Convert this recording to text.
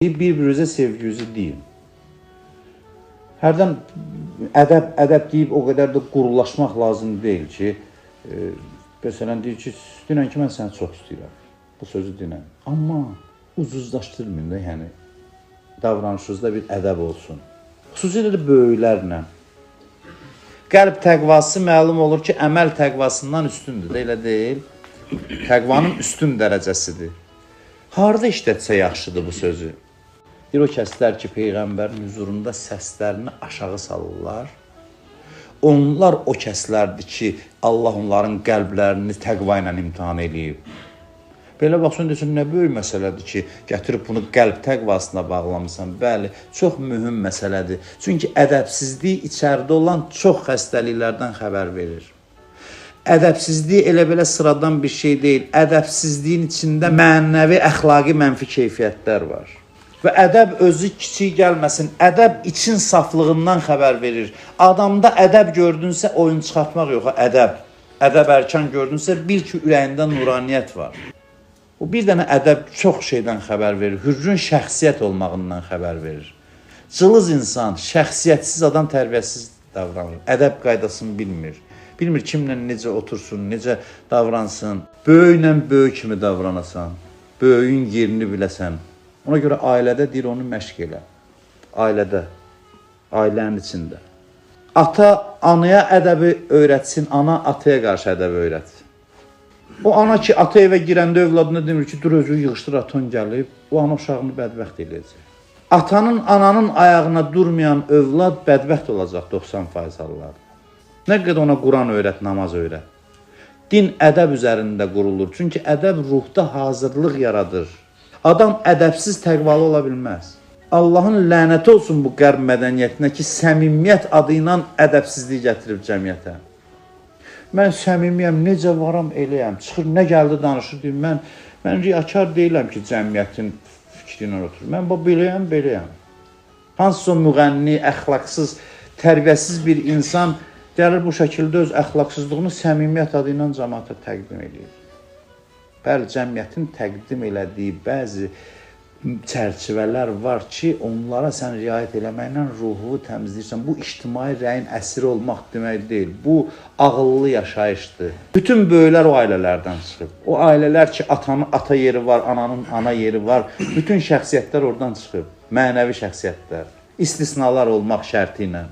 Bir-birinizə sevginizi deyin. Hərdən ədəb deyib o qədər də qurulaşmaq lazım deyil ki, məsələn deyir ki, dinən ki, mən səni çox istəyirəm. Bu sözü dinən. Amma ucuzlaşdırmayın da, yəni davranışınızda bir ədəb olsun. Xüsusilə də böyüklərlə. Qəlb təqvası məlum olur ki, əməl təqvasından üstündür, elə deyil. Təqvanın üstün dərəcəsidir. Harada işlətsə yaxşıdır bu sözü? Deyir, o kəslər ki, Peyğəmbərin huzurunda səslərini aşağı salırlar. Onlar o kəslərdir ki, Allah onların qəlblərini təqva ilə imtihan eləyib. Belə baxsın, desin, nə böyük məsələdir ki, gətirib bunu qəlb təqvasına bağlamısan. Bəli, çox mühüm məsələdir. Çünki ədəbsizlik içəridə olan çox xəstəliklərdən xəbər verir. Ədəbsizlik elə belə sıradan bir şey deyil. Ədəbsizliyin içində mənəvi, əxlaqi, mənfi keyfiyyətlər var. Və ədəb özü kiçik gəlməsin, ədəb için saflığından xəbər verir. Adamda ədəb gördünsə, oyun çıxartmaq yox, ədəb. Ədəb ərkan gördünsə, bil ki, ürəyində nuraniyyət var. O bir dənə ədəb çox şeydən xəbər verir, hürrün şəxsiyyət olmağından xəbər verir. Cılız insan, şəxsiyyətsiz adam tərbiyəsiz davranır, ədəb qaydasını bilmir. Bilmir kimlə necə otursun, necə davransın, böyüklə böyük kimi davranasan, böyüyün yerini biləsən. Ona görə ailədə deyir, onu məşq elə. Ailədə, ailənin içində. Ata anaya ədəbi öyrətsin, ana ataya qarşı ədəbi öyrətsin. O ana ki, ata evə girəndə övladına demir ki, dur özü yığışdır, atan gəlib, o ana uşağını bədbəxt eləyəcək. Atanın, ananın ayağına durmayan övlad bədbəxt olacaq 90% hallarda. Nə qədər ona Quran öyrət, namaz öyrət. Din ədəb üzərində qurulur. Çünki ədəb ruhda hazırlıq yaradır. Adam ədəbsiz təqvalı ola bilməz. Allahın lənəti olsun bu qərb mədəniyyətinə ki, səmimiyyət adı ilə ədəbsizlik gətirib cəmiyyətə. Mən səmimiyəm, necə varam eləyəm. Çıxır, nə gəldi danışır, deyir, mən riyakar deyiləm ki, cəmiyyətin fikri ilə oturur. Mən beləyəm. Hansısa müğənni, əxlaqsız, tərbiyəsiz bir insan gəlir bu şəkildə öz əxlaqsızlığını səmimiyyət adı ilə cəmiyyətə təqdim edir. Bəli, cəmiyyətin təqdim elədiyi bəzi çərçivələr var ki, onlara sən riayət eləməklə ruhu təmizləyirsən. Bu, ictimai rəyin əsiri olmaq demək deyil. Bu, ağıllı yaşayışdır. Bütün böyüklər o ailələrdən çıxıb. O ailələr ki, atanın ata yeri var, ananın ana yeri var. Bütün şəxsiyyətlər oradan çıxıb. Mənəvi şəxsiyyətlər. İstisnalar olmaq şərti ilə.